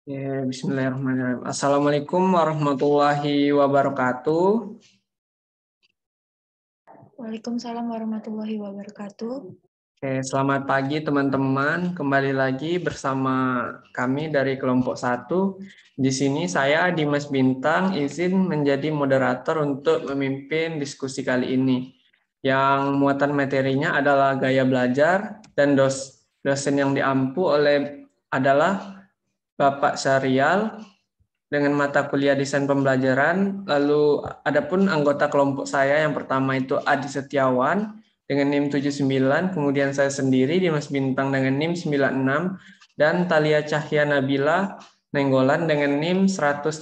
Ya, bismillahirrahmanirrahim. Assalamualaikum warahmatullahi wabarakatuh. Waalaikumsalam warahmatullahi wabarakatuh. Oke, selamat pagi teman-teman. Kembali lagi bersama kami dari kelompok 1. Di sini saya Dimas Bintang izin menjadi moderator untuk memimpin diskusi kali ini. Yang muatan materinya adalah gaya belajar dan dosen yang diampu adalah Bapak Syarial dengan mata kuliah desain pembelajaran. Lalu adapun anggota kelompok saya yang pertama itu Adi Setiawan dengan NIM 79, kemudian saya sendiri Dimas Bintang dengan NIM 96 dan Talia Cahya Nabila Nenggolan dengan NIM 113.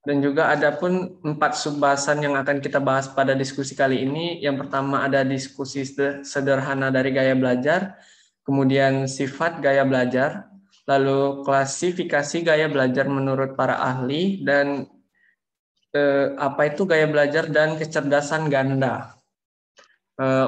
Dan juga ada pun 4 subbahasan yang akan kita bahas pada diskusi kali ini. Yang pertama ada diskusi sederhana dari gaya belajar, kemudian sifat gaya belajar, lalu klasifikasi gaya belajar menurut para ahli, dan apa itu gaya belajar dan kecerdasan ganda.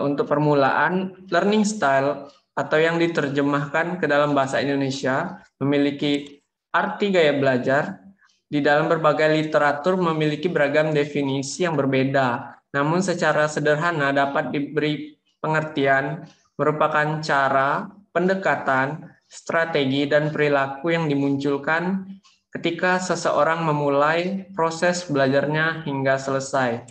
Untuk permulaan, learning style atau yang diterjemahkan ke dalam bahasa Indonesia memiliki arti gaya belajar di dalam berbagai literatur memiliki beragam definisi yang berbeda. Namun secara sederhana dapat diberi pengertian merupakan cara, pendekatan, strategi, dan perilaku yang dimunculkan ketika seseorang memulai proses belajarnya hingga selesai.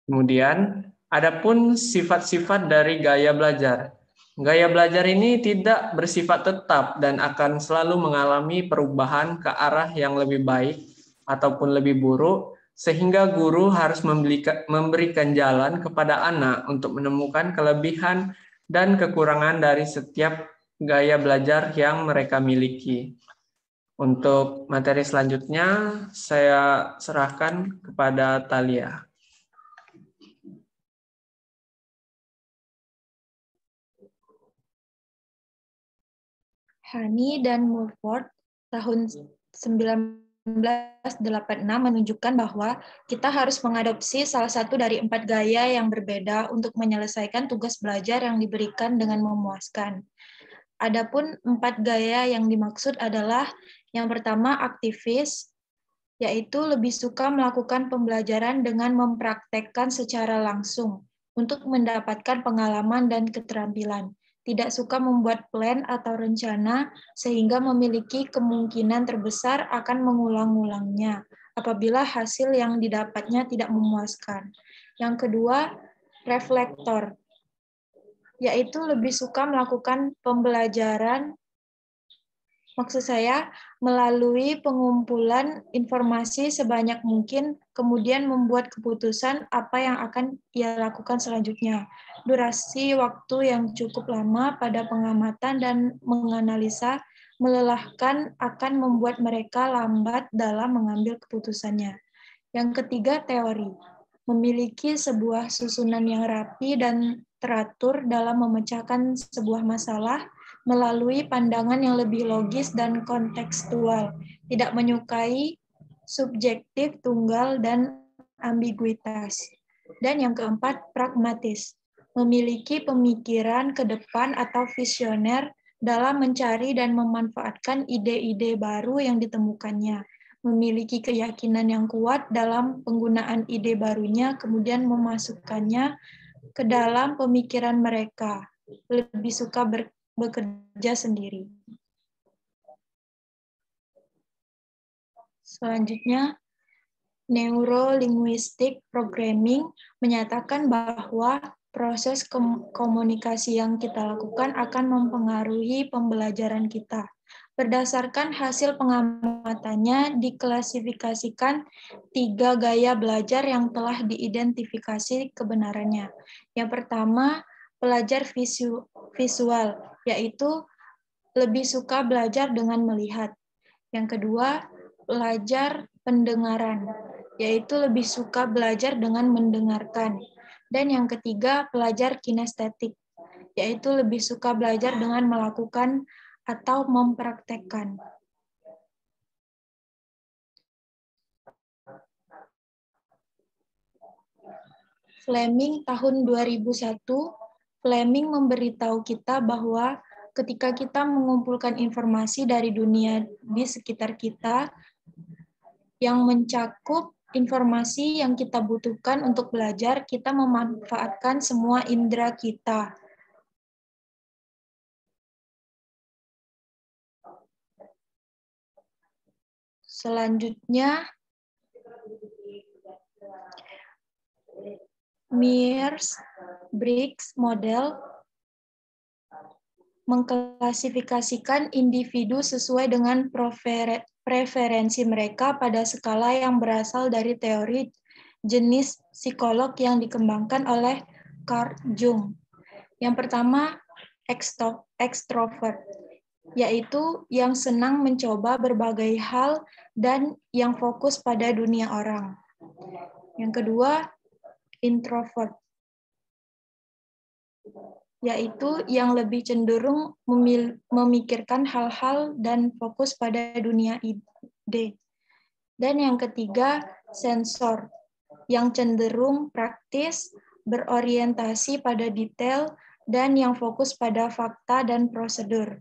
Kemudian, adapun sifat-sifat dari gaya belajar. Gaya belajar ini tidak bersifat tetap dan akan selalu mengalami perubahan ke arah yang lebih baik ataupun lebih buruk, sehingga guru harus memberikan jalan kepada anak untuk menemukan kelebihan dan kekurangan dari setiap gaya belajar yang mereka miliki. Untuk materi selanjutnya, saya serahkan kepada Talia. Hani dan Mulford tahun 1986 menunjukkan bahwa kita harus mengadopsi salah satu dari 4 gaya yang berbeda untuk menyelesaikan tugas belajar yang diberikan dengan memuaskan. Adapun 4 gaya yang dimaksud adalah yang pertama aktivis, yaitu lebih suka melakukan pembelajaran dengan mempraktekkan secara langsung untuk mendapatkan pengalaman dan keterampilan. Tidak suka membuat plan atau rencana sehingga memiliki kemungkinan terbesar akan mengulang-ulangnya apabila hasil yang didapatnya tidak memuaskan. Yang kedua, reflektor, yaitu lebih suka melakukan pembelajaran, maksud saya, melalui pengumpulan informasi sebanyak mungkin, kemudian membuat keputusan apa yang akan ia lakukan selanjutnya. Durasi waktu yang cukup lama pada pengamatan dan menganalisa melelahkan akan membuat mereka lambat dalam mengambil keputusannya. Yang ketiga, teori. Memiliki sebuah susunan yang rapi dan teratur dalam memecahkan sebuah masalah melalui pandangan yang lebih logis dan kontekstual, tidak menyukai subjektif tunggal dan ambiguitas. Dan yang keempat, pragmatis, memiliki pemikiran ke depan atau visioner dalam mencari dan memanfaatkan ide-ide baru yang ditemukannya, memiliki keyakinan yang kuat dalam penggunaan ide barunya, kemudian memasukkannya ke dalam pemikiran mereka, lebih suka bekerja sendiri. Selanjutnya, Neurolinguistic Programming menyatakan bahwa proses komunikasi yang kita lakukan akan mempengaruhi pembelajaran kita. Berdasarkan hasil pengamatannya, diklasifikasikan 3 gaya belajar yang telah diidentifikasi kebenarannya. Yang pertama, pelajar visual, yaitu lebih suka belajar dengan melihat. Yang kedua, pelajar pendengaran, yaitu lebih suka belajar dengan mendengarkan. Dan yang ketiga, pelajar kinestetik, yaitu lebih suka belajar dengan melakukan atau mempraktekkan. Fleming tahun 2001, Fleming memberitahu kita bahwa ketika kita mengumpulkan informasi dari dunia di sekitar kita yang mencakup informasi yang kita butuhkan untuk belajar, kita memanfaatkan semua indera kita. Selanjutnya, Myers-Briggs model mengklasifikasikan individu sesuai dengan preferensi mereka pada skala yang berasal dari teori jenis psikolog yang dikembangkan oleh Carl Jung. Yang pertama, ekstrovert, yaitu yang senang mencoba berbagai hal dan yang fokus pada dunia orang. Yang kedua, introvert, yaitu yang lebih cenderung memikirkan hal-hal dan fokus pada dunia ide. Dan yang ketiga, sensor, yang cenderung praktis, berorientasi pada detail, dan yang fokus pada fakta dan prosedur.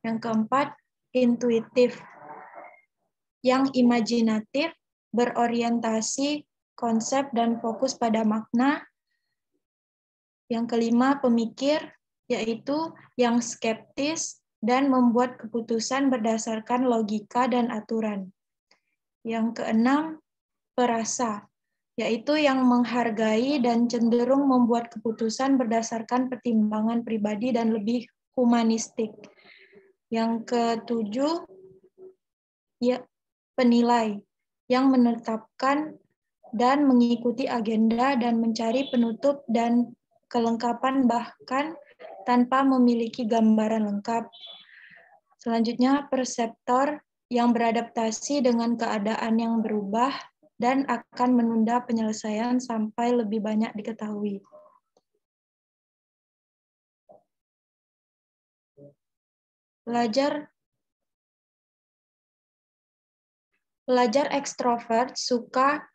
Yang keempat, intuitif, yang imajinatif, berorientasi, konsep, dan fokus pada makna. Yang kelima, pemikir, yaitu yang skeptis dan membuat keputusan berdasarkan logika dan aturan. Yang keenam, perasa, yaitu yang menghargai dan cenderung membuat keputusan berdasarkan pertimbangan pribadi dan lebih humanistik. Yang ketujuh, ya, penilai, yang menetapkan dan mengikuti agenda dan mencari penutup dan kelengkapan bahkan tanpa memiliki gambaran lengkap. Selanjutnya, perseptor, yang beradaptasi dengan keadaan yang berubah dan akan menunda penyelesaian sampai lebih banyak diketahui. Pelajar ekstrovert suka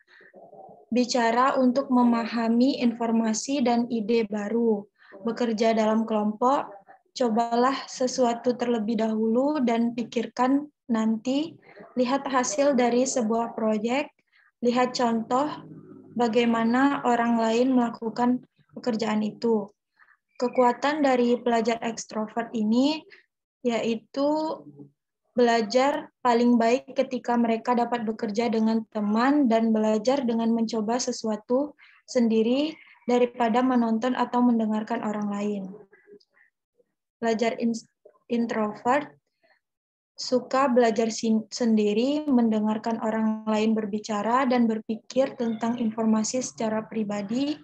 bicara untuk memahami informasi dan ide baru. Bekerja dalam kelompok, cobalah sesuatu terlebih dahulu dan pikirkan nanti. Lihat hasil dari sebuah proyek, lihat contoh bagaimana orang lain melakukan pekerjaan itu. Kekuatan dari pelajar ekstrovert ini yaitu belajar paling baik ketika mereka dapat bekerja dengan teman dan belajar dengan mencoba sesuatu sendiri daripada menonton atau mendengarkan orang lain. Pelajar introvert suka belajar sendiri, mendengarkan orang lain berbicara, dan berpikir tentang informasi secara pribadi.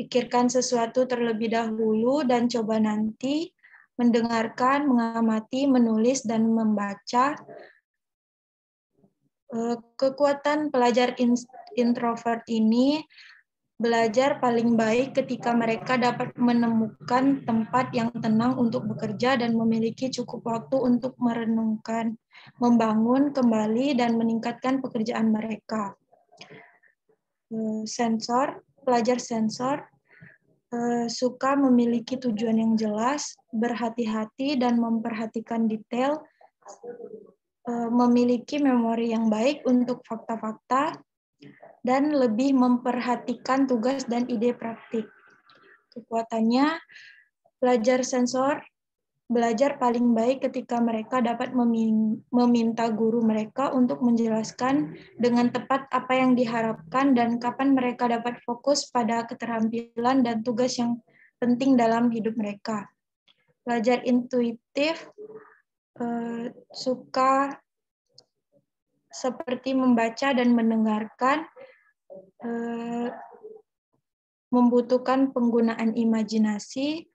Pikirkan sesuatu terlebih dahulu dan coba nanti. Mendengarkan, mengamati, menulis, dan membaca. Kekuatan pelajar introvert ini belajar paling baik ketika mereka dapat menemukan tempat yang tenang untuk bekerja dan memiliki cukup waktu untuk merenungkan, membangun kembali, dan meningkatkan pekerjaan mereka. Pelajar sensor suka memiliki tujuan yang jelas, berhati-hati dan memperhatikan detail, memiliki memori yang baik untuk fakta-fakta, dan lebih memperhatikan tugas dan ide praktik. Kekuatannya, pelajar sensor belajar paling baik ketika mereka dapat meminta guru mereka untuk menjelaskan dengan tepat apa yang diharapkan dan kapan mereka dapat fokus pada keterampilan dan tugas yang penting dalam hidup mereka. Pelajar intuitif suka seperti membaca dan mendengarkan, membutuhkan penggunaan imajinasi.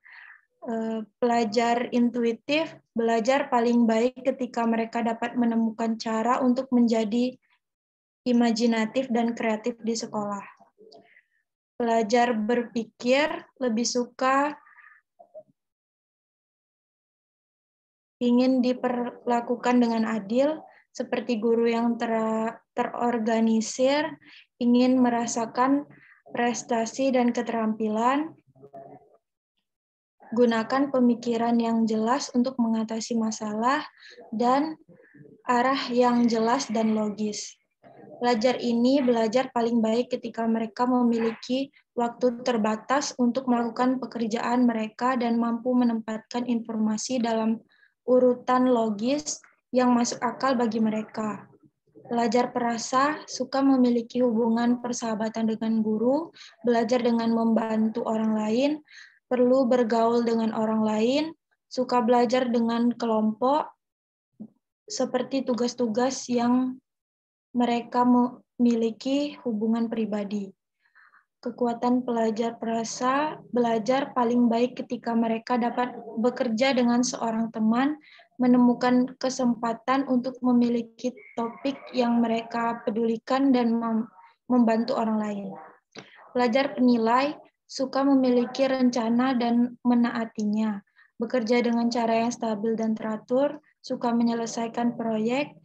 Pelajar intuitif belajar paling baik ketika mereka dapat menemukan cara untuk menjadi imajinatif dan kreatif di sekolah. Pelajar berpikir lebih suka ingin diperlakukan dengan adil, seperti guru yang terorganisir, ingin merasakan prestasi dan keterampilan, Gunakan pemikiran yang jelas untuk mengatasi masalah dan arah yang jelas dan logis. Pelajar ini belajar paling baik ketika mereka memiliki waktu terbatas untuk melakukan pekerjaan mereka dan mampu menempatkan informasi dalam urutan logis yang masuk akal bagi mereka. Pelajar perasa suka memiliki hubungan persahabatan dengan guru, belajar dengan membantu orang lain, perlu bergaul dengan orang lain, suka belajar dengan kelompok, seperti tugas-tugas yang mereka memiliki hubungan pribadi. Kekuatan pelajar perasa belajar paling baik ketika mereka dapat bekerja dengan seorang teman, menemukan kesempatan untuk memiliki topik yang mereka pedulikan dan membantu orang lain. Pelajar penilai suka memiliki rencana dan menaatinya, bekerja dengan cara yang stabil dan teratur, suka menyelesaikan proyek,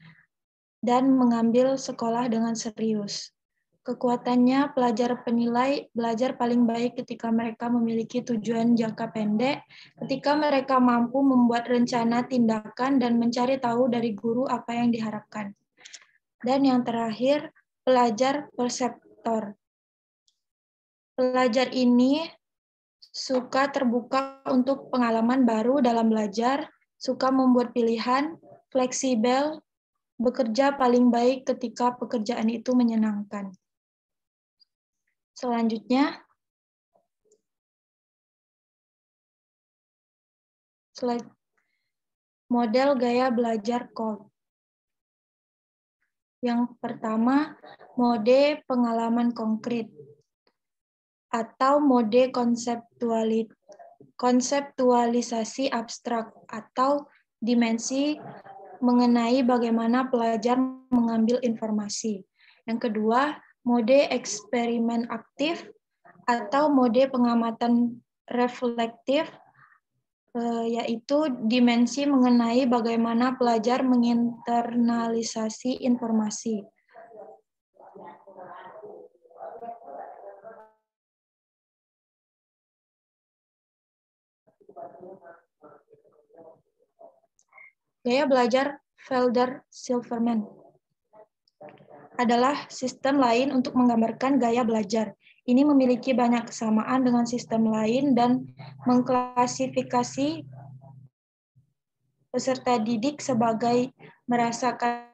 dan mengambil sekolah dengan serius. Kekuatannya, pelajar penilai belajar paling baik ketika mereka memiliki tujuan jangka pendek, ketika mereka mampu membuat rencana tindakan dan mencari tahu dari guru apa yang diharapkan. Dan yang terakhir, pelajar perseptor. Pelajar ini suka terbuka untuk pengalaman baru dalam belajar, suka membuat pilihan, fleksibel, bekerja paling baik ketika pekerjaan itu menyenangkan. Selanjutnya, slide model gaya belajar Kolb. Yang pertama, mode pengalaman konkret atau mode konseptualisasi abstrak atau dimensi mengenai bagaimana pelajar mengambil informasi. Yang kedua, mode eksperimen aktif atau mode pengamatan reflektif, yaitu dimensi mengenai bagaimana pelajar menginternalisasi informasi. Gaya belajar Felder-Silverman adalah sistem lain untuk menggambarkan gaya belajar. Ini memiliki banyak kesamaan dengan sistem lain dan mengklasifikasi peserta didik sebagai merasakan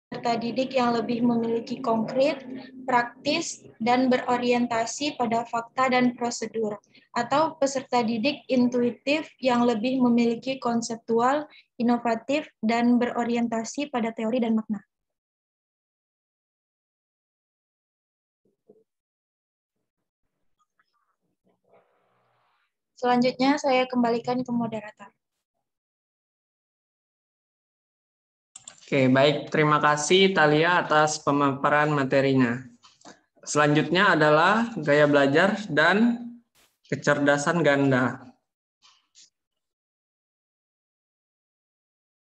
peserta didik yang lebih memiliki konkret, praktis, dan berorientasi pada fakta dan prosedur, atau peserta didik intuitif yang lebih memiliki konseptual, inovatif, dan berorientasi pada teori dan makna. Selanjutnya, saya kembalikan ke moderator. Oke, baik. Terima kasih Thalia atas pemaparan materinya. Selanjutnya adalah gaya belajar dan kecerdasan ganda.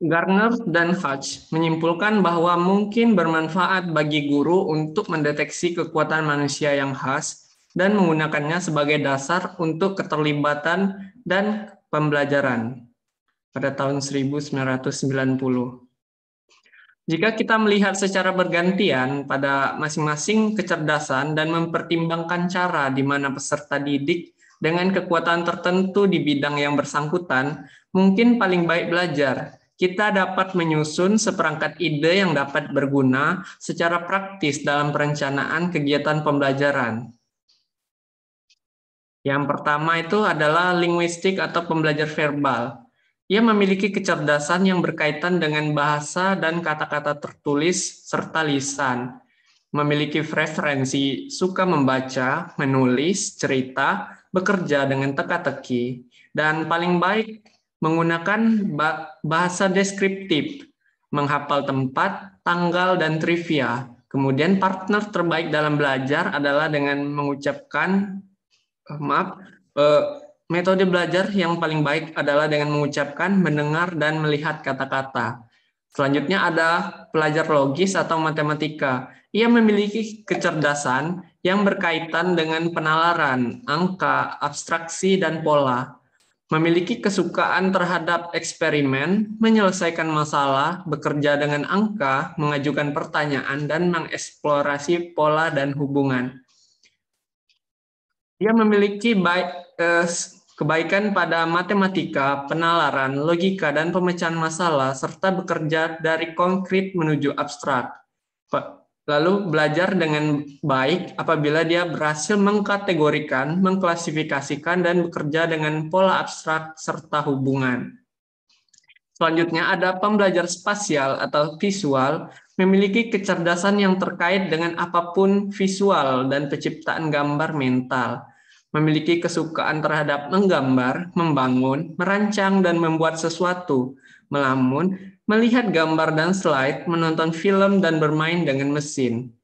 Gardner dan Hatch menyimpulkan bahwa mungkin bermanfaat bagi guru untuk mendeteksi kekuatan manusia yang khas dan menggunakannya sebagai dasar untuk keterlibatan dan pembelajaran pada tahun 1990. Jika kita melihat secara bergantian pada masing-masing kecerdasan dan mempertimbangkan cara di mana peserta didik dengan kekuatan tertentu di bidang yang bersangkutan mungkin paling baik belajar, kita dapat menyusun seperangkat ide yang dapat berguna secara praktis dalam perencanaan kegiatan pembelajaran. Yang pertama itu adalah linguistik atau pembelajar verbal. Ia memiliki kecerdasan yang berkaitan dengan bahasa dan kata-kata tertulis serta lisan. Memiliki preferensi suka membaca, menulis, cerita, bekerja dengan teka-teki, dan paling baik menggunakan bahasa deskriptif, menghafal tempat, tanggal, dan trivia. Kemudian partner terbaik dalam belajar adalah dengan mengucapkan, metode belajar yang paling baik adalah dengan mengucapkan, mendengar, dan melihat kata-kata. Selanjutnya ada pelajar logis atau matematika. Ia memiliki kecerdasan yang berkaitan dengan penalaran, angka, abstraksi, dan pola. Memiliki kesukaan terhadap eksperimen, menyelesaikan masalah, bekerja dengan angka, mengajukan pertanyaan, dan mengeksplorasi pola dan hubungan. Dia memiliki kebaikan pada matematika, penalaran, logika, dan pemecahan masalah, serta bekerja dari konkret menuju abstrak. Lalu belajar dengan baik apabila dia berhasil mengkategorikan, mengklasifikasikan, dan bekerja dengan pola abstrak serta hubungan. Selanjutnya ada pembelajar spasial atau visual, memiliki kecerdasan yang terkait dengan apapun visual dan penciptaan gambar mental. Memiliki kesukaan terhadap menggambar, membangun, merancang, dan membuat sesuatu. Melamun, melihat gambar dan slide, menonton film, dan bermain dengan mesin.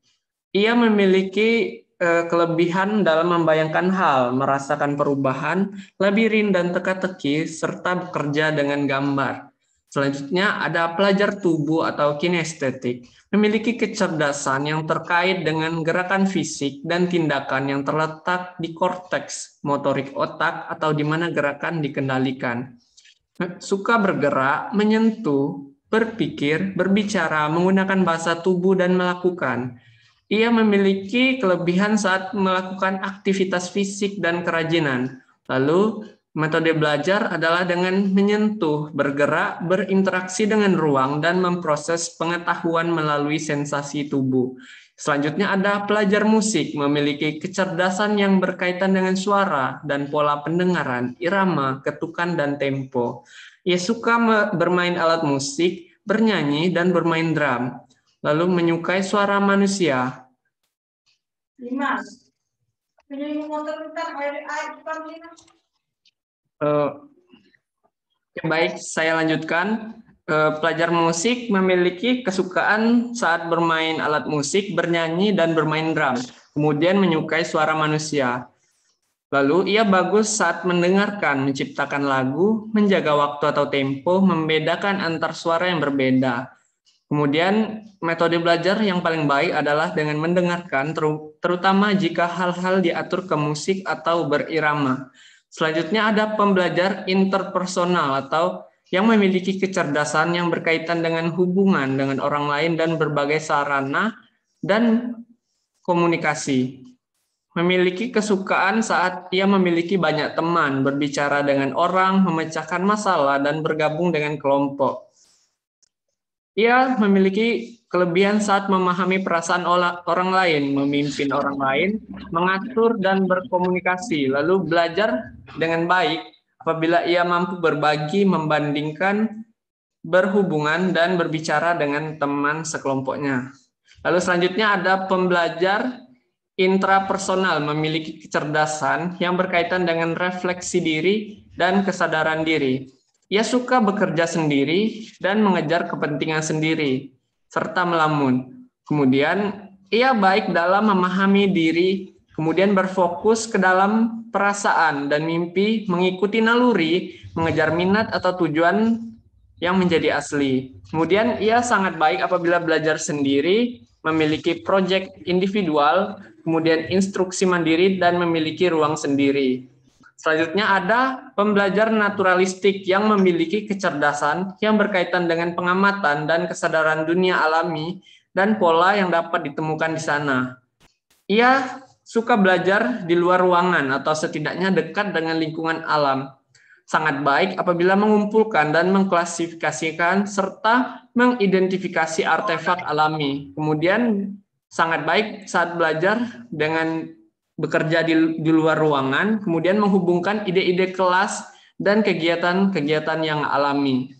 Ia memiliki kelebihan dalam membayangkan hal, merasakan perubahan, labirin, dan teka-teki, serta bekerja dengan gambar. Selanjutnya ada pelajar tubuh atau kinestetik, memiliki kecerdasan yang terkait dengan gerakan fisik dan tindakan yang terletak di korteks motorik otak atau di mana gerakan dikendalikan. Suka bergerak, menyentuh, berpikir, berbicara, menggunakan bahasa tubuh dan melakukan. Ia memiliki kelebihan saat melakukan aktivitas fisik dan kerajinan. Lalu, metode belajar adalah dengan menyentuh, bergerak, berinteraksi dengan ruang, dan memproses pengetahuan melalui sensasi tubuh. Selanjutnya ada pelajar musik, memiliki kecerdasan yang berkaitan dengan suara dan pola pendengaran, irama, ketukan, dan tempo. Ia suka bermain alat musik, bernyanyi, dan bermain drum. Lalu menyukai suara manusia. Baik, saya lanjutkan. Pelajar musik memiliki kesukaan saat bermain alat musik, bernyanyi, dan bermain drum. Kemudian menyukai suara manusia. Lalu ia bagus saat mendengarkan, menciptakan lagu, menjaga waktu atau tempo, membedakan antar suara yang berbeda. Kemudian metode belajar yang paling baik adalah dengan mendengarkan, terutama jika hal-hal diatur ke musik atau berirama. Selanjutnya ada pembelajar interpersonal atau yang memiliki kecerdasan yang berkaitan dengan hubungan dengan orang lain dan berbagai sarana dan komunikasi. Memiliki kesukaan saat ia memiliki banyak teman, berbicara dengan orang, memecahkan masalah, dan bergabung dengan kelompok. Ia memiliki kelebihan saat memahami perasaan orang lain, memimpin orang lain, mengatur dan berkomunikasi, lalu belajar dengan baik apabila ia mampu berbagi, membandingkan, berhubungan, dan berbicara dengan teman sekelompoknya. Lalu selanjutnya ada pembelajar intrapersonal, memiliki kecerdasan yang berkaitan dengan refleksi diri dan kesadaran diri. Ia suka bekerja sendiri dan mengejar kepentingan sendiri, serta melamun. Kemudian, ia baik dalam memahami diri, kemudian berfokus ke dalam perasaan dan mimpi, mengikuti naluri, mengejar minat atau tujuan yang menjadi asli. Kemudian, ia sangat baik apabila belajar sendiri, memiliki proyek individual, kemudian instruksi mandiri, dan memiliki ruang sendiri. Selanjutnya ada pembelajar naturalistik yang memiliki kecerdasan yang berkaitan dengan pengamatan dan kesadaran dunia alami dan pola yang dapat ditemukan di sana. Ia suka belajar di luar ruangan atau setidaknya dekat dengan lingkungan alam. Sangat baik apabila mengumpulkan dan mengklasifikasikan serta mengidentifikasi artefak alami. Kemudian sangat baik saat belajar dengan bekerja di luar ruangan, kemudian menghubungkan ide-ide kelas dan kegiatan-kegiatan yang alami.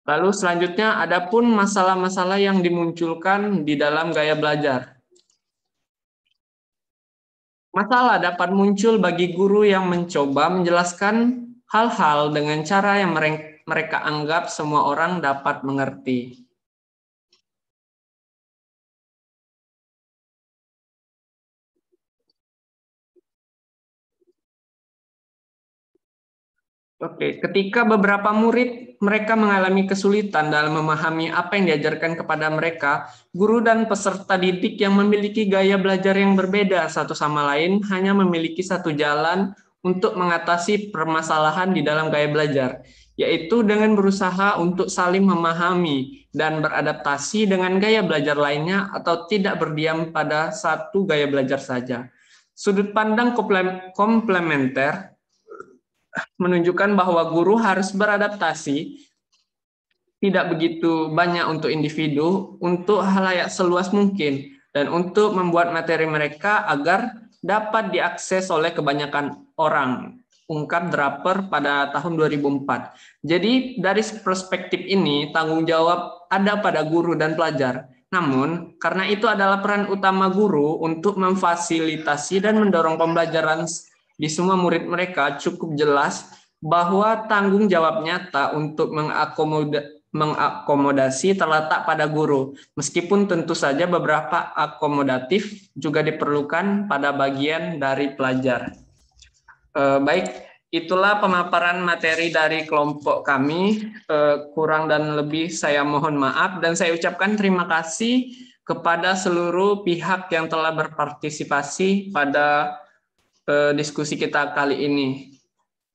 Lalu selanjutnya ada pun masalah-masalah yang dimunculkan di dalam gaya belajar. Masalah dapat muncul bagi guru yang mencoba menjelaskan hal-hal dengan cara yang mereka anggap semua orang dapat mengerti. Oke, ketika beberapa murid mereka mengalami kesulitan dalam memahami apa yang diajarkan kepada mereka, guru dan peserta didik yang memiliki gaya belajar yang berbeda satu sama lain hanya memiliki satu jalan untuk mengatasi permasalahan di dalam gaya belajar, yaitu dengan berusaha untuk saling memahami dan beradaptasi dengan gaya belajar lainnya atau tidak berdiam pada satu gaya belajar saja. Sudut pandang komplementer menunjukkan bahwa guru harus beradaptasi tidak begitu banyak untuk individu, untuk halayak seluas mungkin, dan untuk membuat materi mereka agar dapat diakses oleh kebanyakan orang. Ungkap Draper pada tahun 2004. Jadi dari perspektif ini, tanggung jawab ada pada guru dan pelajar. Namun, karena itu adalah peran utama guru untuk memfasilitasi dan mendorong pembelajaran di semua murid mereka cukup jelas bahwa tanggung jawab nyata untuk mengakomodasi terletak pada guru, meskipun tentu saja beberapa akomodatif juga diperlukan pada bagian dari pelajar. Baik, itulah pemaparan materi dari kelompok kami. Kurang dan lebih saya mohon maaf, dan saya ucapkan terima kasih kepada seluruh pihak yang telah berpartisipasi pada diskusi kita kali ini.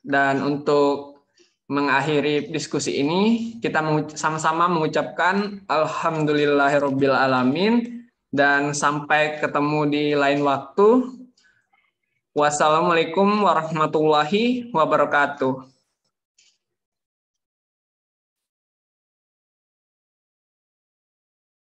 Dan untuk mengakhiri diskusi ini, kita sama-sama mengucapkan alhamdulillahirabbil alamin dan sampai ketemu di lain waktu. Wassalamualaikum warahmatullahi wabarakatuh.